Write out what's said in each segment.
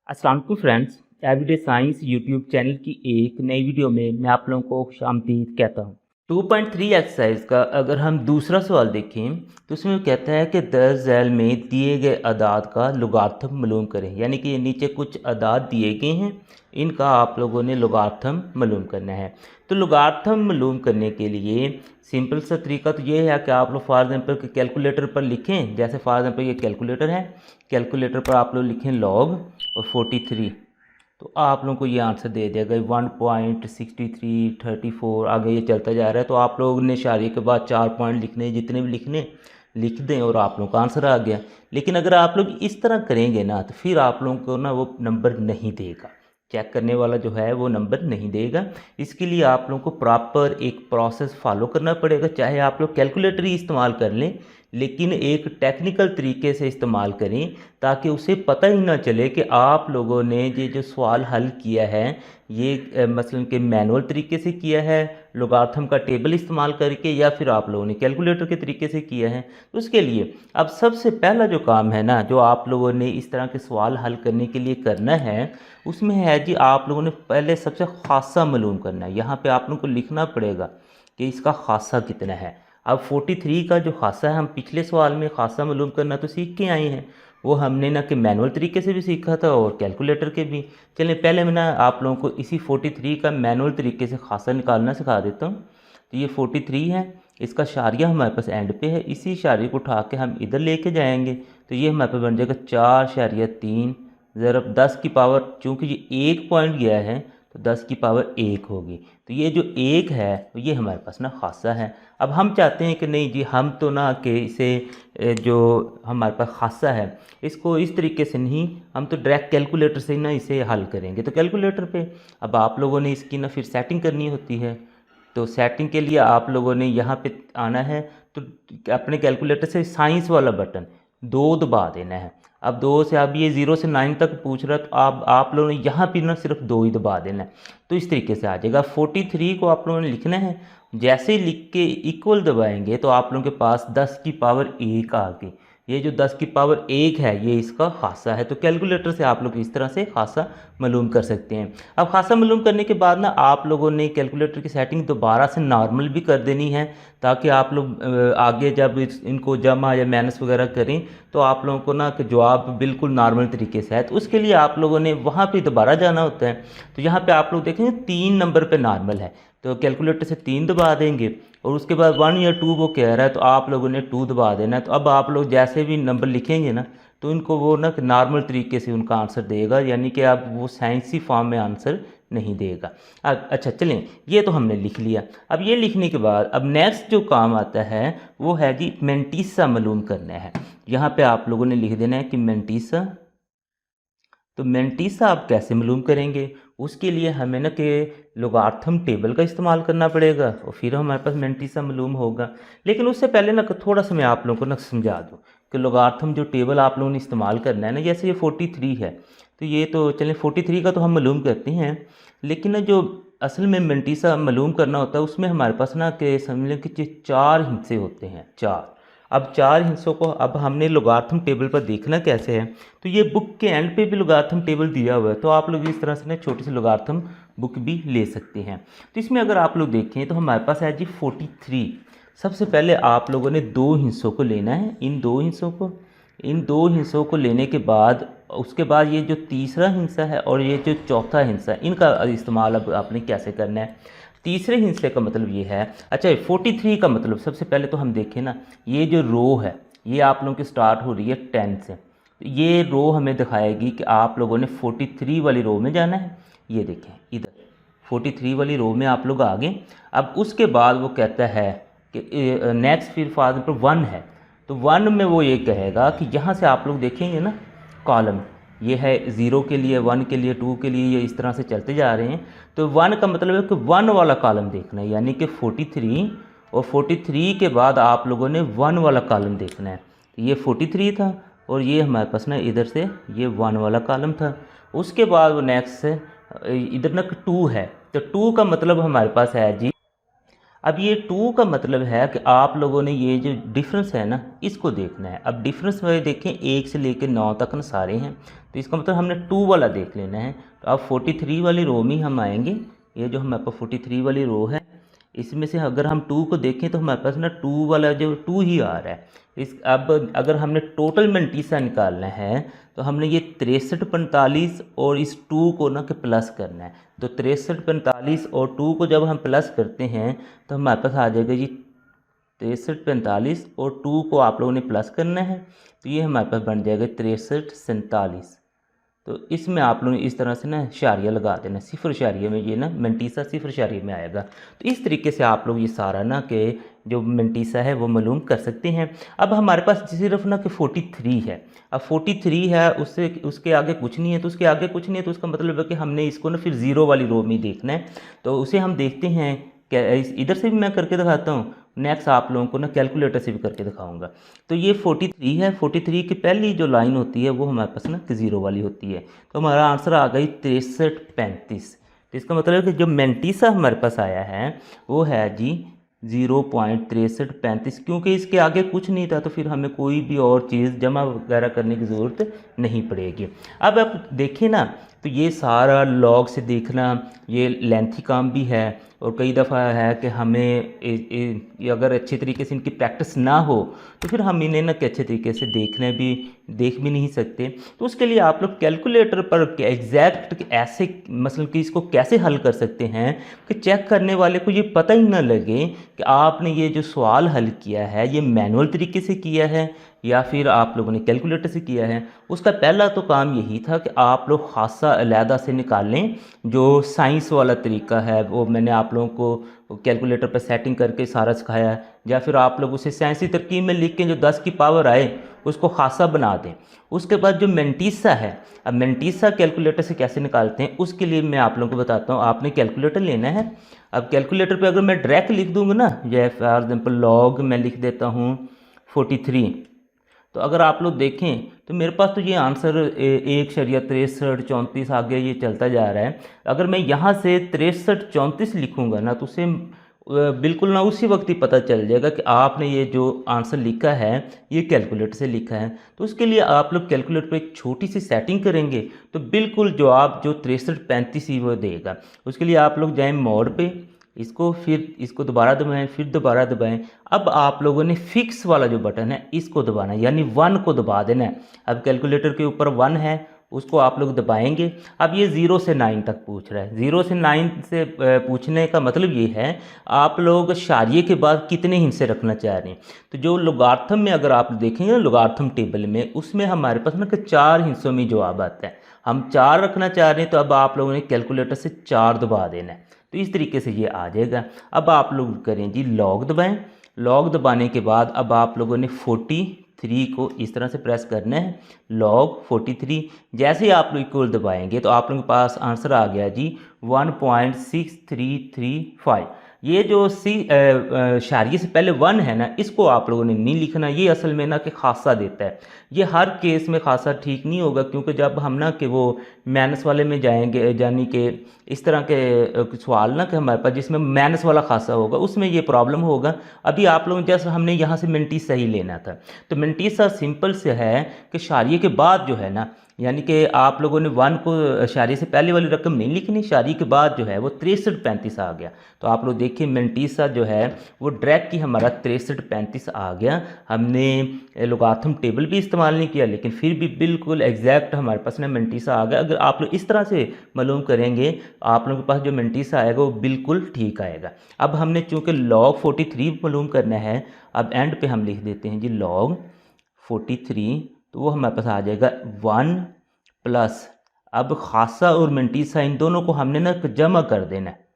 अस्सलाम वालेकुम friends. Everyday science YouTube channel की एक नई वीडियो में मैं आप लोगों को खुशामदीद कहता हूँ। 2.3 एक्सरसाइज का अगर हम दूसरा सवाल देखें तो उसमें वो कहता है कि दर्ज झैल में दिए गए अदाद का लुगार्थम मालूम करें। यानी कि नीचे कुछ अदाद दिए गए हैं, इनका आप लोगों ने लुगार्थम मालूम करना है। तो लुगार्थम मालूम करने के लिए सिंपल सा तरीका तो ये है कि आप लोग फॉर एग्जांपल कैलकुलेटर पर लिखें। जैसे फॉर एग्जांपल ये कैलकुलेटर है, कैलकुलेटर पर आप लोग लिखें लॉग और 43, तो आप लोगों को ये आंसर दे देगा 1.6334। आगे ये चलता जा रहा है, तो आप लोगों ने इशारे के बाद 4 पॉइंट लिखने, जितने भी लिखने लिख दें और आप लोगों का आंसर आ गया। लेकिन अगर आप लोग इस तरह करेंगे ना तो फिर आप लोगों को ना वो नंबर नहीं देगा, चेक करने वाला जो है वो नंबर नहीं देगा। इसके लिए आप लोगों को प्रॉपर एक प्रोसेस फॉलो करना पड़ेगा। चाहे आप लोग कैलकुलेटर ही इस्तेमाल कर लें, लेकिन एक टेक्निकल तरीके से इस्तेमाल करें ताकि उसे पता ही ना चले कि आप लोगों ने ये जो सवाल हल किया है ये मसलन के मैनुअल तरीके से किया है, लॉगरिथम का टेबल इस्तेमाल करके, या फिर आप लोगों ने कैलकुलेटर के तरीके से किया है। तो उसके लिए अब सबसे पहला जो काम है ना, जो आप लोगों ने इस तरह के सवाल हल करने के लिए करना है, उसमें है जी आप लोगों ने पहले सबसे खासा मालूम करना है। यहाँ पे आप लोगों को लिखना पड़ेगा कि इसका खासा कितना है। अब 43 का जो खासा है, हम पिछले सवाल में खासा मालूम करना तो सीख के आए हैं, वो हमने ना कि मैनुअल तरीके से भी सीखा था और कैलकुलेटर के भी। चलिए पहले मैं ना आप लोगों को इसी 43 का मैनुअल तरीके से खासा निकालना सिखा देता हूँ। तो ये 43 है, इसका शारिया हमारे पास एंड पे है, इसी शारिया को उठा के हम इधर लेके जाएंगे तो ये हमारे पास बन जाएगा 4.3 ज़रब 10 की पावर, चूँकि ये एक पॉइंट गया है तो 10 की पावर 1 होगी। तो ये जो एक है तो ये हमारे पास ना खासा है। अब हम चाहते हैं कि नहीं जी, हम तो ना कि इसे जो हमारे पास खासा है इसको इस तरीके से नहीं, हम तो डायरेक्ट कैलकुलेटर से ना इसे हल करेंगे। तो कैलकुलेटर पे अब आप लोगों ने इसकी ना फिर सेटिंग करनी होती है। तो सेटिंग के लिए आप लोगों ने यहाँ पे आना है, तो अपने कैलकुलेटर से साइंस वाला बटन 2 दबा देना है। अब 2 से, अब ये 0 से 9 तक पूछ रहा है, तो आप लोगों ने यहाँ पे ना सिर्फ 2 ही दबा देना है, तो इस तरीके से आ जाएगा। 43 को आप लोगों ने लिखना है, जैसे ही लिख के इक्वल दबाएंगे तो आप लोगों के पास 10 की पावर 1 आ गई। ये जो 10 की पावर 1 है ये इसका खासा है। तो कैलकुलेटर से आप लोग इस तरह से खासा मालूम कर सकते हैं। अब खासा मालूम करने के बाद ना आप लोगों ने कैलकुलेटर की सेटिंग दोबारा से नॉर्मल भी कर देनी है, ताकि आप लोग आगे जब इनको जमा या माइनस वगैरह करें तो आप लोगों को ना कि जवाब बिल्कुल नॉर्मल तरीके से है। तो उसके लिए आप लोगों ने वहाँ पे दोबारा जाना होता है। तो यहाँ पे आप लोग देखेंगे 3 नंबर पे नॉर्मल है, तो कैलकुलेटर से 3 दबा देंगे और उसके बाद 1 या 2 वो कह रहा है तो आप लोगों ने 2 दबा देना है। तो अब आप लोग जैसे भी नंबर लिखेंगे ना तो इनको वो ना नॉर्मल तरीके से उनका आंसर देगा, यानी कि अब वो साइंसी फॉर्म में आंसर नहीं देगा। अब अच्छा चलें, ये तो हमने लिख लिया। अब ये लिखने के बाद अब नेक्स्ट जो काम आता है वो है जी मेंटीसा मालूम करना है। यहाँ पे आप लोगों ने लिख देना है कि मेंटीसा। तो मेंटीसा आप कैसे मालूम करेंगे, उसके लिए हमें ना कि लॉगरिथम टेबल का इस्तेमाल करना पड़ेगा और फिर हमारे पास मेंटीसा मालूम होगा। लेकिन उससे पहले ना थोड़ा सा मैं आप लोगों को ना समझा दूँ कि लॉगरिथम जो टेबल आप लोगों ने इस्तेमाल करना है ना, जैसे ये 43 है, तो ये तो चलें 43 का तो हम मालूम करते हैं, लेकिन ना जो असल में मेंटीसा मालूम करना होता है उसमें हमारे पास ना कि समझ लें कि 4 हिस्से होते हैं, 4। अब 4 हिस्सों को अब हमने लॉगरिथम टेबल पर देखना कैसे है, तो ये बुक के एंड पे भी लॉगरिथम टेबल दिया हुआ है, तो आप लोग इस तरह से ना छोटी सी लॉगरिथम बुक भी ले सकते हैं। तो इसमें अगर आप लोग देखें तो हमारे पास है जी 43। सबसे पहले आप लोगों ने 2 हिस्सों को लेना है, इन दो हिस्सों को लेने के बाद उसके बाद ये जो तीसरा हिस्सा है और ये जो चौथा हिस्सा है इनका इस्तेमाल अब आपने कैसे करना है। तीसरे हिस्से का मतलब ये है, अच्छा 43 का मतलब सबसे पहले तो हम देखें ना, ये जो रो है ये आप लोगों की स्टार्ट हो रही है 10 से, तो ये रो हमें दिखाएगी कि आप लोगों ने 43 वाली रो में जाना है। ये देखें इधर 43 वाली रो में आप लोग आ गए। अब उसके बाद वो कहता है कि नेक्स्ट फिर फॉर एग्जाम्पल 1 है, तो 1 में वो ये कहेगा कि यहाँ से आप लोग देखेंगे ना कॉलम, ये है 0 के लिए, 1 के लिए, 2 के लिए, ये इस तरह से चलते जा रहे हैं। तो 1 का मतलब है कि 1 वाला कॉलम देखना है, यानी कि 43, और 43 के बाद आप लोगों ने 1 वाला कॉलम देखना है। तो ये 43 था और ये हमारे पास ना इधर से ये 1 वाला कॉलम था। उसके बाद वो नेक्स्ट से इधर ना 2 है, तो 2 का मतलब हमारे पास है जी, अब ये 2 का मतलब है कि आप लोगों ने ये जो डिफरेंस है ना इसको देखना है। अब डिफरेंस में देखें 1 से लेकर 9 तक ना सारे हैं, तो तो इसका मतलब हमने 2 वाला देख लेना है। तो अब 43 वाली रो में हम आएंगे। ये जो हमारे पास 43 वाली रो है, इसमें से अगर हम 2 को देखें तो हमारे पास ना 2 वाला जो 2 ही आ रहा है। इस अब अगर हमने टोटल मंटीसा निकालना है तो हमने ये 63 45 और इस 2 को ना कि प्लस करना है। तो 63 45 और 2 को जब हम प्लस करते हैं तो हमारे पास आ जाएगा जी 63 45 और 2 को आप लोगों ने प्लस करना है, तो ये हमारे पास बन जाएगा 63 47। तो इसमें आप लोग इस तरह से ना इशारिया लगा देना, सिफर इशारिया में ये ना मंटीसा सिफर इशारिया में आएगा। तो इस तरीके से आप लोग ये सारा ना कि जो मंटीसा है वो मालूम कर सकते हैं। अब हमारे पास सिर्फ ना कि 43 है। अब 43 है, उससे उसके आगे कुछ नहीं है, तो उसके आगे कुछ नहीं है तो उसका मतलब है कि हमने इसको ना फिर ज़ीरो वाली रो में देखना है। तो उसे हम देखते हैं, क्या इधर से भी मैं करके दिखाता हूँ, नेक्स्ट आप लोगों को ना कैलकुलेटर से भी करके दिखाऊंगा। तो ये 43 है, 43 की पहली जो लाइन होती है वो हमारे पास ना ज़ीरो वाली होती है। तो हमारा आंसर आ गई 63 35। तो इसका मतलब है कि जो मेंटीसा हमारे पास आया है वो है जी 0.63 35, क्योंकि इसके आगे कुछ नहीं था तो फिर हमें कोई भी और चीज़ जमा वगैरह करने की ज़रूरत नहीं पड़ेगी। अब आप देखें ना, तो ये सारा लॉग से देखना ये लेंथी काम भी है, और कई दफ़ा है कि हमें ये अगर अच्छे तरीके से इनकी प्रैक्टिस ना हो तो फिर हम इन्हें ना कि अच्छे तरीके से देख भी नहीं सकते। तो उसके लिए आप लोग कैलकुलेटर पर एग्जैक्ट ऐसे मसलन कि इसको कैसे हल कर सकते हैं कि चेक करने वाले को ये पता ही ना लगे कि आपने ये जो सवाल हल किया है ये मैनुअल तरीके से किया है या फिर आप लोगों ने कैलकुलेटर से किया है। उसका पहला तो काम यही था कि आप लोग खासा अलहदा से निकालें। जो साइंस वाला तरीका है वो मैंने आप लोगों को कैलकुलेटर पर सेटिंग करके सारा सिखाया है, या फिर आप लोग उसे साइंसी तरकीब में लिख के जो 10 की पावर आए उसको खासा बना दें। उसके बाद जो मेंटीसा है, अब मेंटीसा कैलकुलेटर से कैसे निकालते हैं उसके लिए मैं आप लोगों को बताता हूँ। आपने कैलकुलेटर लेना है। अब कैलकुलेटर पे अगर मैं डायरेक्ट लिख दूंगा ना, जैसे फॉर एग्जांपल लॉग मैं लिख देता हूँ 43, तो अगर आप लोग देखें तो मेरे पास तो ये आंसर 1.63 34 आगे ये चलता जा रहा है। अगर मैं यहाँ से 63 34 लिखूँगा ना तो उसे बिल्कुल ना उसी वक्त ही पता चल जाएगा कि आपने ये जो आंसर लिखा है ये कैलकुलेटर से लिखा है। तो उसके लिए आप लोग कैलकुलेटर पर एक छोटी सी सेटिंग करेंगे तो बिल्कुल जवाब जो 63 35 ही वो देगा। उसके लिए आप लोग जाएँ मोड पे, इसको फिर इसको दोबारा दबाएं, फिर दोबारा दबाएं। अब आप लोगों ने फिक्स वाला जो बटन है इसको दबाना है, यानी 1 को दबा देना है। अब कैलकुलेटर के ऊपर 1 है, उसको आप लोग दबाएंगे। अब ये 0 से 9 तक पूछ रहा है। 0 से 9 से पूछने का मतलब ये है आप लोग शारिये के बाद कितने हिस्से रखना चाह रहे हैं। तो जो लोगार्थम में अगर आप देखेंगे ना लोगार्थम टेबल में, उसमें हमारे पास ना कि 4 हिस्सों में जवाब आता है। हम 4 रखना चाह रहे हैं तो अब आप लोगों ने कैलकुलेटर से 4 दबा देना है। तो इस तरीके से ये आ जाएगा। अब आप लोग करें जी लॉग दबाएं। लॉग दबाने के बाद अब आप लोगों ने 43 को इस तरह से प्रेस करना है, लॉग 43। जैसे ही आप लोग इक्वल दबाएंगे तो आप लोगों के पास आंसर आ गया जी 1.6335। ये जो शारिये से पहले 1 है ना, इसको आप लोगों ने नहीं लिखना। ये असल में ना कि खासा देता है। ये हर केस में खासा ठीक नहीं होगा, क्योंकि जब हम ना कि वो माइनस वाले में जाएंगे, यानी कि इस तरह के सवाल ना कि हमारे पास जिसमें माइनस वाला खासा होगा उसमें ये प्रॉब्लम होगा। अभी आप लोग जैसे हमने यहाँ से मेंटीसा ही लेना था, तो मेंटीसा सिंपल से है कि शारिये के बाद जो है ना, यानी कि आप लोगों ने 1 को शारिये से पहले वाली रकम नहीं लिखनी, शारिये के बाद जो है वो 63 35 आ गया। तो आप लोग देखिए मेंटीसा जो है वो डायरेक्ट ही हमारा 63 35 आ गया। हमने लोगारिथम टेबल भी इस्तेमाल नहीं किया, लेकिन फिर भी बिल्कुल एग्जैक्ट हमारे पास ना मेंटीसा आ गया। अगर आप लोग इस तरह से मालूम करेंगे आप लोगों के पास जो मेंटीसा आएगा वो बिल्कुल ठीक आएगा। अब हमने चूँकि लॉग 43 मालूम करना है, अब एंड पे हम लिख देते हैं जी लॉग 43, तो वो हमारे पास आ जाएगा 1 प्लस, अब खासा और मेंटीसा इन दोनों को हमने ना जमा कर देना है।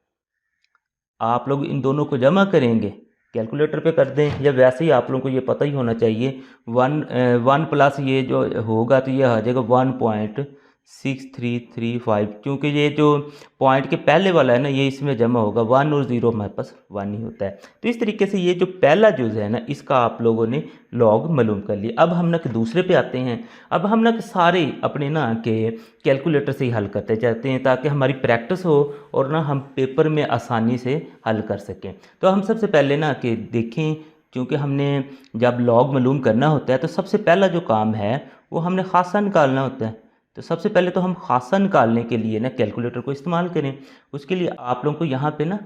आप लोग इन दोनों को जमा करेंगे, कैलकुलेटर पे कर दें या वैसे ही आप लोगों को ये पता ही होना चाहिए। 1 प्लस ये जो होगा तो ये आ जाएगा 1.6335, क्योंकि ये जो पॉइंट के पहले वाला है ना ये इसमें जमा होगा। 1 और 0 हमारे पास 1 ही होता है। तो इस तरीके से ये जो पहला जुज़ है ना इसका आप लोगों ने लॉग मालूम कर लिया। अब हम ना कि दूसरे पे आते हैं। अब हम ना कि सारे अपने ना के कैलकुलेटर से ही हल करते जाते हैं ताकि हमारी प्रैक्टिस हो और ना हम पेपर में आसानी से हल कर सकें। तो हम सबसे पहले ना कि देखें, क्योंकि हमने जब लॉग मालूम करना होता है तो सबसे पहला जो काम है वो हमने खासा निकालना होता है। तो सबसे पहले तो हम खासा निकालने के लिए ना कैलकुलेटर को इस्तेमाल करें। उसके लिए आप लोगों को यहाँ पे ना,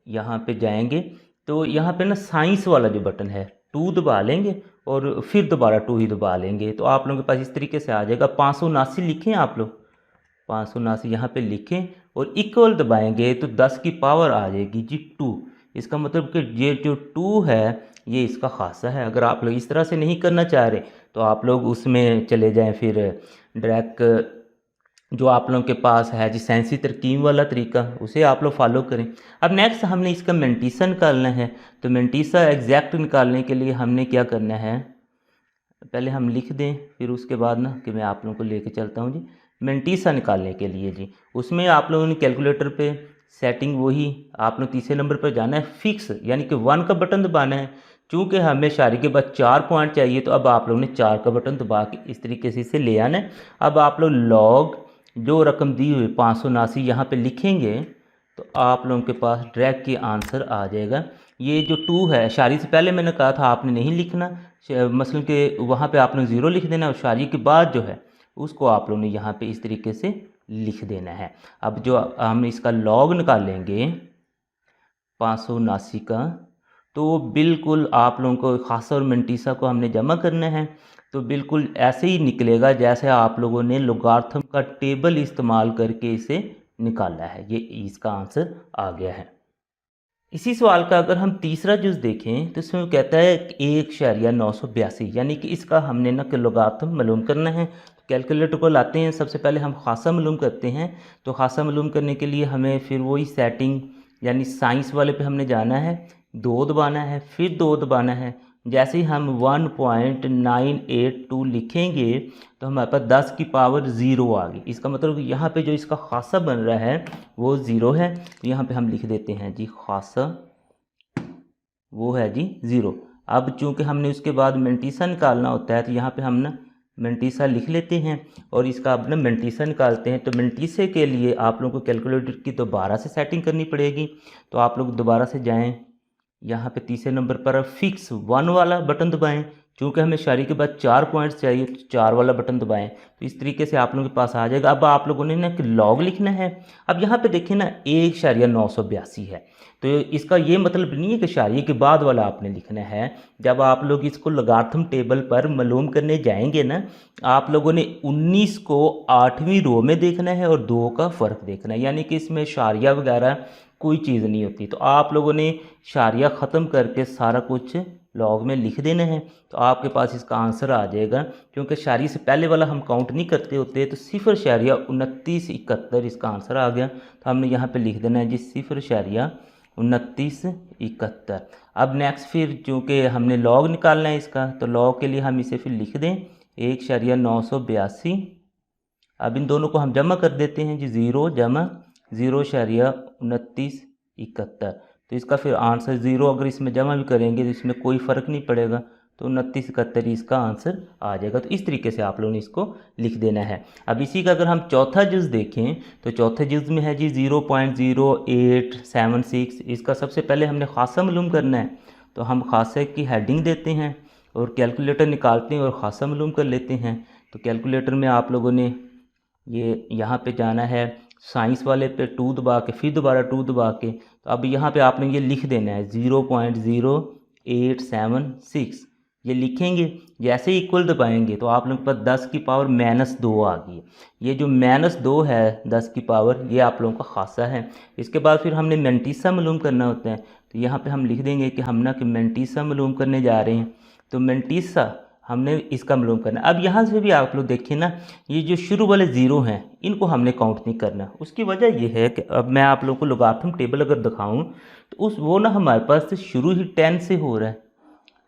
यहाँ पे जाएंगे तो यहाँ पे ना साइंस वाला जो बटन है 2 दबा लेंगे और फिर दोबारा 2 ही दबा लेंगे, तो आप लोगों के पास इस तरीके से आ जाएगा। 579 लिखें आप लोग, 579 यहाँ पे लिखें और इक्वल दबाएंगे तो 10 की पावर आ जाएगी जी 2। इसका मतलब कि ये जो 2 है ये इसका खासा है। अगर आप लोग इस तरह से नहीं करना चाह रहे तो आप लोग उसमें चले जाएं, फिर डायरेक्ट जो आप लोगों के पास है जी साइंसी तरकीब वाला तरीका, उसे आप लोग फॉलो करें। अब नेक्स्ट हमने इसका मेंटीसा निकालना है। तो मेंटीसा एग्जैक्ट निकालने के लिए हमने क्या करना है, पहले हम लिख दें फिर उसके बाद ना कि मैं आप लोगों को लेके चलता हूँ जी। मेंटीसा निकालने के लिए जी उसमें आप लोगों ने कैलकुलेटर पे सेटिंग वही, आप लोग तीसरे नंबर पर जाना है, फिक्स यानी कि 1 का बटन दबाना है। चूँकि हमें शारी के बाद 4 पॉइंट चाहिए तो अब आप लोगों ने 4 का बटन दबा के इस तरीके से इसे ले आना है। अब आप लोग लॉग जो रकम दी हुई 579 यहाँ पे लिखेंगे तो आप लोगों के पास ड्रैग के आंसर आ जाएगा। ये जो 2 है, शारी से पहले मैंने कहा था आपने नहीं लिखना, मसलन के वहाँ पे आपने 0 लिख देना और शारी के बाद जो है उसको आप लोगों ने यहाँ पे इस तरीके से लिख देना है। अब जो हम इसका लॉग निकालेंगे 579 का, तो बिल्कुल आप लोगों को खासा और मेंटीसा को हमने जमा करना है, तो बिल्कुल ऐसे ही निकलेगा जैसे आप लोगों ने लोगार्थम का टेबल इस्तेमाल करके इसे निकाला है। ये इसका आंसर आ गया है। इसी सवाल का अगर हम तीसरा जुज़ देखें तो इसमें कहता है 1.982, यानी कि इसका हमने ना लोगार्थम मालूम करना है। तो कैलकुलेटर को लाते हैं, सबसे पहले हम खासा मालूम करते हैं। तो खासा मालूम करने के लिए हमें फिर वही सेटिंग यानी साइंस वाले पे हमने जाना है, 2 दबाना है, फिर 2 दबाना है। जैसे ही हम 1.982 लिखेंगे तो हमारे पास 10 की पावर 0 आ गई। इसका मतलब यहाँ पे जो इसका खासा बन रहा है वो 0 है। तो यहाँ पे हम लिख देते हैं जी खासा, वो है जी 0। अब चूँकि हमने उसके बाद मेंटीसा निकालना होता है तो यहाँ पे हम ना मेंटीसा लिख लेते हैं और इसका अब ना मेंटीसा निकालते हैं। तो मेंटीसे के लिए आप लोगों को कैलकुलेटर की दोबारा से सेटिंग करनी पड़ेगी। तो आप लोग दोबारा से जाएँ, यहाँ पे तीसरे नंबर पर फिक्स 1 वाला बटन दबाएं। चूँकि हमें शारी के बाद 4 पॉइंट्स चाहिए तो 4 वाला बटन दबाएं। तो इस तरीके से आप लोगों के पास आ जाएगा। अब आप लोगों ने ना कि लॉग लिखना है। अब यहाँ पे देखिए ना 1.982 है, तो इसका ये मतलब नहीं है कि शारी के बाद वाला आपने लिखना है। जब आप लोग इसको लोगार्थम टेबल पर मालूम करने जाएंगे ना, आप लोगों ने 19 को 8वीं रो में देखना है और 2 का फ़र्क देखना है, यानी कि इसमें शारिया वगैरह कोई चीज़ नहीं होती। तो आप लोगों ने शारिया ख़त्म करके सारा कुछ लॉग में लिख देना है, तो आपके पास इसका आंसर आ जाएगा। क्योंकि शारी से पहले वाला हम काउंट नहीं करते होते, तो 0.2971 इसका आंसर आ गया। तो हमने यहाँ पे लिख देना है जी 0.2971। अब नेक्स्ट फिर चूँकि हमने लॉग निकालना है इसका, तो लॉग के लिए हम इसे फिर लिख दें 1.982। अब इन दोनों को हम जमा कर देते हैं जी, 0 जमा 0.2971। तो इसका फिर आंसर 0 अगर इसमें जमा भी करेंगे तो इसमें कोई फ़र्क नहीं पड़ेगा, तो 2971 इसका आंसर आ जाएगा। तो इस तरीके से आप लोगों ने इसको लिख देना है। अब इसी का अगर हम चौथा जुज़ देखें तो चौथे जुज़ में है जी 0.0876। इसका सबसे पहले हमने खासा मालूम करना है, तो हम खासे की हेडिंग देते हैं और कैलकुलेटर निकालते हैं और खासा मालूम कर लेते हैं। तो कैलकुलेटर में आप लोगों ने ये यहाँ पे जाना है, साइंस वाले पे 2 दबा के फिर दोबारा 2 दबा के, तो अब यहाँ पे आपने ये लिख देना है 0.0876। ये लिखेंगे, जैसे ही इक्वल दबाएंगे तो आप लोगों के पास 10 की पावर -2 आ गई है। ये जो -2 है 10 की पावर, ये आप लोगों का खासा है। इसके बाद फिर हमने मेंटीसा मालूम करना होता है, तो यहाँ पे हम लिख देंगे कि हम ना कि मेंटीसा मालूम करने जा रहे हैं। तो मेंटीसा हमने इसका मालूम करना। अब यहाँ से भी आप लोग देखिए ना, ये जो शुरू वाले 0 हैं इनको हमने काउंट नहीं करना। उसकी वजह ये है कि अब मैं आप लोगों को लोगार्थम टेबल अगर दिखाऊं तो उस वो ना हमारे पास से शुरू ही 10 से हो रहा है,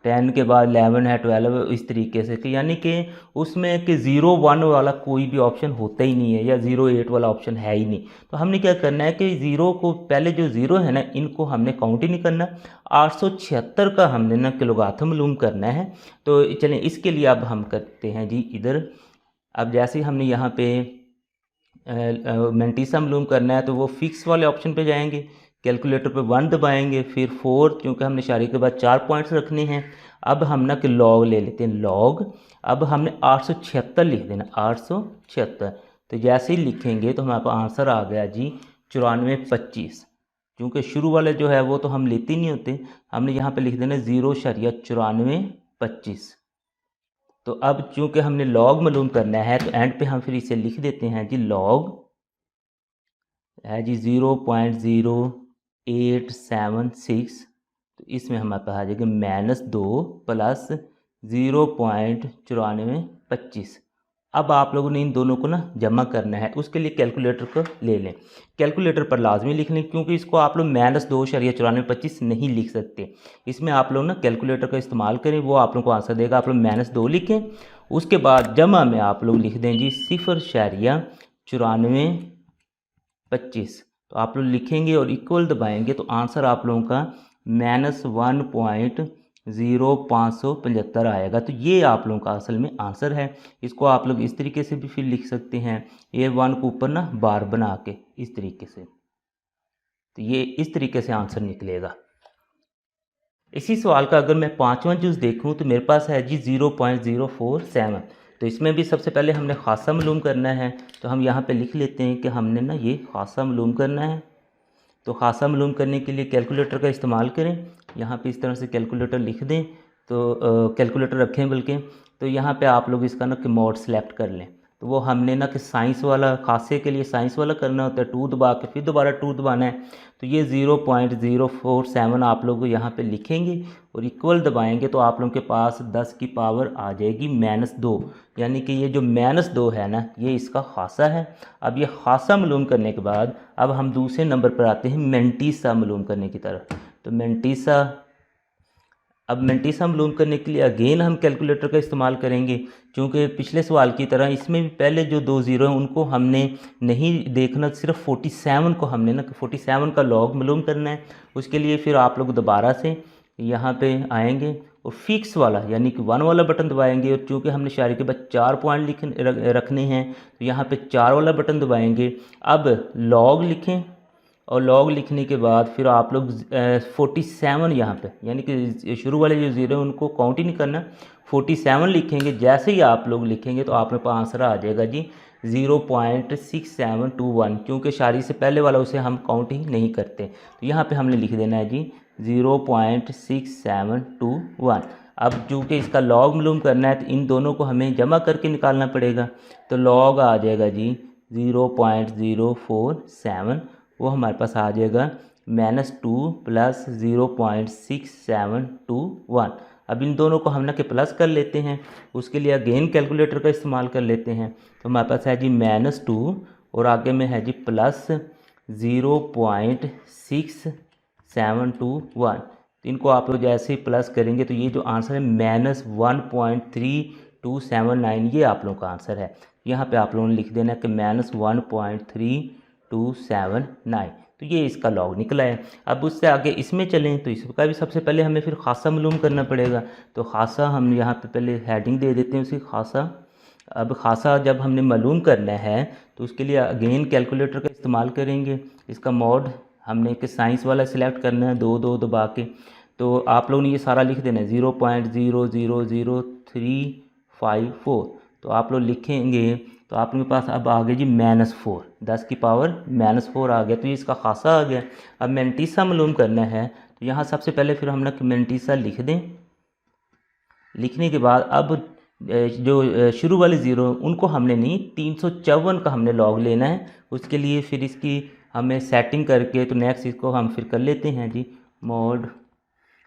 10 के बाद 11 है, 12 इस तरीके से, कि यानी कि उसमें कि 0 1 वाला कोई भी ऑप्शन होता ही नहीं है या 0 8 वाला ऑप्शन है ही नहीं। तो हमने क्या करना है कि 0 को पहले जो 0 है ना इनको हमने काउंट ही नहीं करना। 876 का हमने ना लोगार्थम मालूम करना है। तो चलें इसके लिए अब हम करते हैं जी इधर। अब जैसे ही हमने यहाँ पे मेंटीसा मालूम करना है तो वो फिक्स वाले ऑप्शन पे जाएंगे, कैलकुलेटर पे 1 दबाएंगे, फिर 4, क्योंकि हमने इशारे के बाद 4 पॉइंट्स रखने हैं। अब हम ना कि लॉग ले लेते हैं, लॉग। अब हमने 876 लिख देना, 876। तो जैसे ही लिखेंगे तो हमारे पास आंसर आ गया जी 9425। क्योंकि शुरू वाले जो है वो तो हम लेते ही नहीं होते, हमने यहाँ पे लिख देना 0.9425। तो अब चूँकि हमने लॉग मालूम करना है तो एंड पे हम फिर इसे लिख देते हैं जी, लॉग है जी 0.0876। तो इसमें हमारे पास आ जाएगा -2 प्लस 0.9425। अब आप लोगों ने इन दोनों को ना जमा करना है, उसके लिए कैलकुलेटर को ले लें। कैलकुलेटर पर लाजमी लिख लें, क्योंकि इसको आप लोग -2.9425 नहीं लिख सकते। इसमें आप लोग ना कैलकुलेटर का इस्तेमाल करें, वो आप लोग को आंसर देगा। आप लोग -2 लिखें, उसके बाद जमा में आप लोग लिख दें जी 0.9425। तो आप लोग लिखेंगे और इक्वल दबाएंगे तो आंसर आप लोगों का -1.0575 आएगा। तो ये आप लोगों का असल में आंसर है। इसको आप लोग इस तरीके से भी फिर लिख सकते हैं, ये 1 को ऊपर ना बार बना के इस तरीके से। तो ये इस तरीके से आंसर निकलेगा। इसी सवाल का अगर मैं 5वां जूज़ देखूँ तो मेरे पास है जी 0.047। तो इसमें भी सबसे पहले हमने खासा मालूम करना है। तो हम यहाँ पे लिख लेते हैं कि हमने ना ये खासा मालूम करना है। तो खासा मालूम करने के लिए कैलकुलेटर का इस्तेमाल करें। यहाँ पे इस तरह से कैलकुलेटर लिख दें, तो कैलकुलेटर रखें बल्कि। तो यहाँ पे आप लोग इसका ना कि मोड सेलेक्ट कर लें। तो वो हमने ना कि साइंस वाला, खासे के लिए साइंस वाला करना होता है, 2 दबा के फिर दोबारा 2 दबाना है। तो ये 0.047 आप लोग यहाँ पे लिखेंगे और इक्वल दबाएंगे तो आप लोगों के पास 10 की पावर आ जाएगी -2। यानी कि ये जो -2 है ना, ये इसका खासा है। अब ये खासा मालूम करने के बाद अब हम दूसरे नंबर पर आते हैं मेंटीसा मालूम करने की तरफ। तो मेंटीसा, अब मेंटीसा मालूम करने के लिए अगेन हम कैलकुलेटर का इस्तेमाल करेंगे, क्योंकि पिछले सवाल की तरह इसमें भी पहले जो 2 ज़ीरो हैं उनको हमने नहीं देखना, सिर्फ 47 को हमने ना 47 का लॉग मालूम करना है। उसके लिए फिर आप लोग दोबारा से यहाँ पे आएंगे और फिक्स वाला यानी कि 1 वाला बटन दबाएंगे। और चूँकि हमने इशारे के बाद 4 पॉइंट रखने हैं तो यहाँ पे 4 वाला बटन दबाएंगे। अब लॉग लिखें और लॉग लिखने के बाद फिर आप लोग 47 यहाँ पे, यानी कि शुरू वाले जो ज़ीरो उनको काउंट ही नहीं करना, 47 लिखेंगे। जैसे ही आप लोग लिखेंगे तो आप लोग आंसर आ जाएगा जी 0.6721, क्योंकि शारी से पहले वाला उसे हम काउंट ही नहीं करते। तो यहाँ पे हमने लिख देना है जी 0.6721। अब चूँकि इसका लॉग मालूम करना है तो इन दोनों को हमें जमा करके निकालना पड़ेगा। तो लॉग आ जाएगा जी 0.047, वो हमारे पास आ जाएगा -2 प्लस 0.6721। अब इन दोनों को हम ना कि प्लस कर लेते हैं, उसके लिए अगेन कैलकुलेटर का इस्तेमाल कर लेते हैं। तो हमारे पास है जी -2 और आगे में है जी प्लस 0.6721। तो इनको आप लोग जैसे ही प्लस करेंगे तो ये जो आंसर है -1.3279, ये आप लोगों का आंसर है। यहाँ पे आप लोगों ने लिख देना है कि -1.3279। तो ये इसका लॉग निकला है। अब उससे आगे इसमें चलें तो इसका भी सबसे पहले हमें फिर खासा मालूम करना पड़ेगा। तो खासा हम यहाँ पे पहले हेडिंग दे देते हैं उसी खासा। अब खासा जब हमने मालूम करना है तो उसके लिए अगेन कैलकुलेटर का इस्तेमाल करेंगे। इसका मोड हमने कि साइंस वाला सिलेक्ट करना है, 2 दबा के। तो आप लोगों ने ये सारा लिख देना है 0.000354। तो आप लोग लिखेंगे तो आप लोगों के पास अब आ गया जी -4, 10 की पावर -4 आ गया। तो ये इसका खासा आ गया। अब मेंटीसा मालूम करना है तो यहाँ सबसे पहले फिर हम ना मेंटीसा लिख दें। लिखने के बाद अब जो शुरू वाले ज़ीरो उनको हमने नहीं, 354 का हमने लॉग लेना है। उसके लिए फिर इसकी हमें सेटिंग करके तो नेक्स्ट इसको हम फिर कर लेते हैं जी मोड।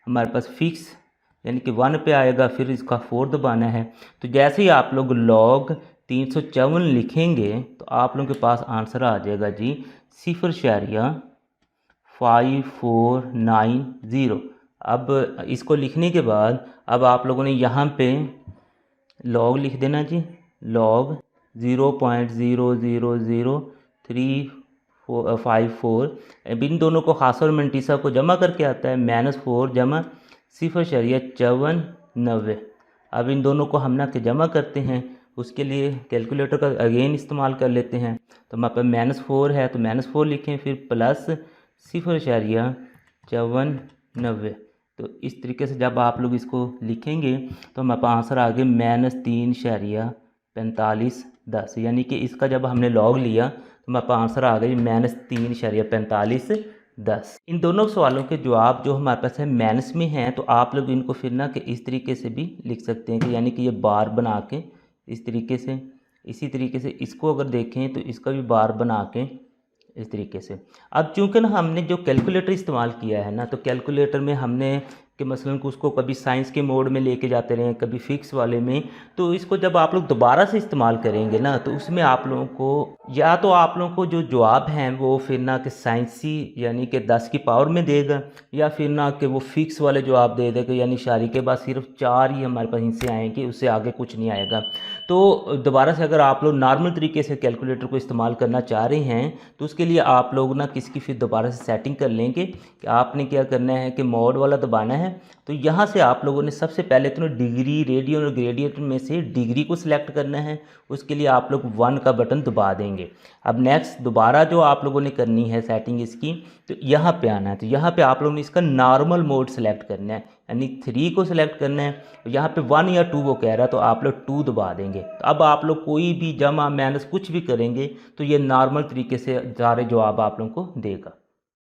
हमारे पास फिक्स यानी कि 1 पे आएगा, फिर इसका 4 दबाना है। तो जैसे ही आप लोग लॉग 354 लिखेंगे तो आप लोगों के पास आंसर आ जाएगा जी 0.5490। अब इसको लिखने के बाद अब आप लोगों ने यहाँ पे लॉग लिख देना जी, लॉग 0.000354। अब इन दोनों को खासा और मेंटीसा को जमा करके आता है -4 जमा 0.5490। अब इन दोनों को हम ना के जमा करते हैं, उसके लिए कैलकुलेटर का अगेन इस्तेमाल कर लेते हैं। तो हमारे पास -4 है तो -4 लिखें, फिर प्लस 0.94। तो इस तरीके से जब आप लोग इसको लिखेंगे तो हमारे पास आंसर आ गया -3.4510, यानी कि इसका जब हमने लॉग लिया तो हमारे पास आंसर आ गया -3.4510। इन दोनों सवालों के जवाब जो हमारे पास है मैथ्स में हैं, तो आप लोग इनको फिर ना कि इस तरीके से भी लिख सकते हैं कि यानी कि ये बार बना के इस तरीके से, इसी तरीके से इसको अगर देखें तो इसका भी बार बना के इस तरीके से। अब चूंकि ना हमने जो कैलकुलेटर इस्तेमाल किया है ना, तो कैलकुलेटर में हमने कि मसलन को उसको कभी साइंस के मोड में लेके जाते रहे, कभी फिक्स वाले में, तो इसको जब आप लोग दोबारा से इस्तेमाल करेंगे ना, तो उसमें आप लोगों को या तो आप लोगों को जो जवाब हैं वो फिर ना कि साइंसी यानी कि 10 की पावर में देगा, या फिर ना कि वो फिक्स वाले जवाब दे देगा, यानी इशारे के बाद सिर्फ 4 ही हमारे पास हिस्से आएंगे, उससे आगे कुछ नहीं आएगा। तो दोबारा से अगर आप लोग नॉर्मल तरीके से कैलकुलेटर को इस्तेमाल करना चाह रहे हैं, तो उसके लिए आप लोग ना किसकी फिर दोबारा से सेटिंग कर लेंगे कि आपने क्या करना है कि मोड वाला दबाना है। तो यहाँ से आप लोगों ने सबसे पहले तो डिग्री, रेडियन और ग्रेडियंट में से डिग्री को सिलेक्ट करना है, उसके लिए आप लोग 1 का बटन दबा देंगे। अब नेक्स्ट दोबारा जो आप लोगों ने करनी है सेटिंग इसकी, तो यहाँ पे आना है, तो यहाँ पे आप लोगों ने इसका नॉर्मल मोड सेलेक्ट करना है, यानी 3 को सिलेक्ट करना है। यहाँ पे 1 या 2 वो कह रहा है, तो आप लोग 2 दबा देंगे। तो अब आप लोग कोई भी जमा माइनस कुछ भी करेंगे तो ये नॉर्मल तरीके से सारे जवाब आप लोगों को देगा।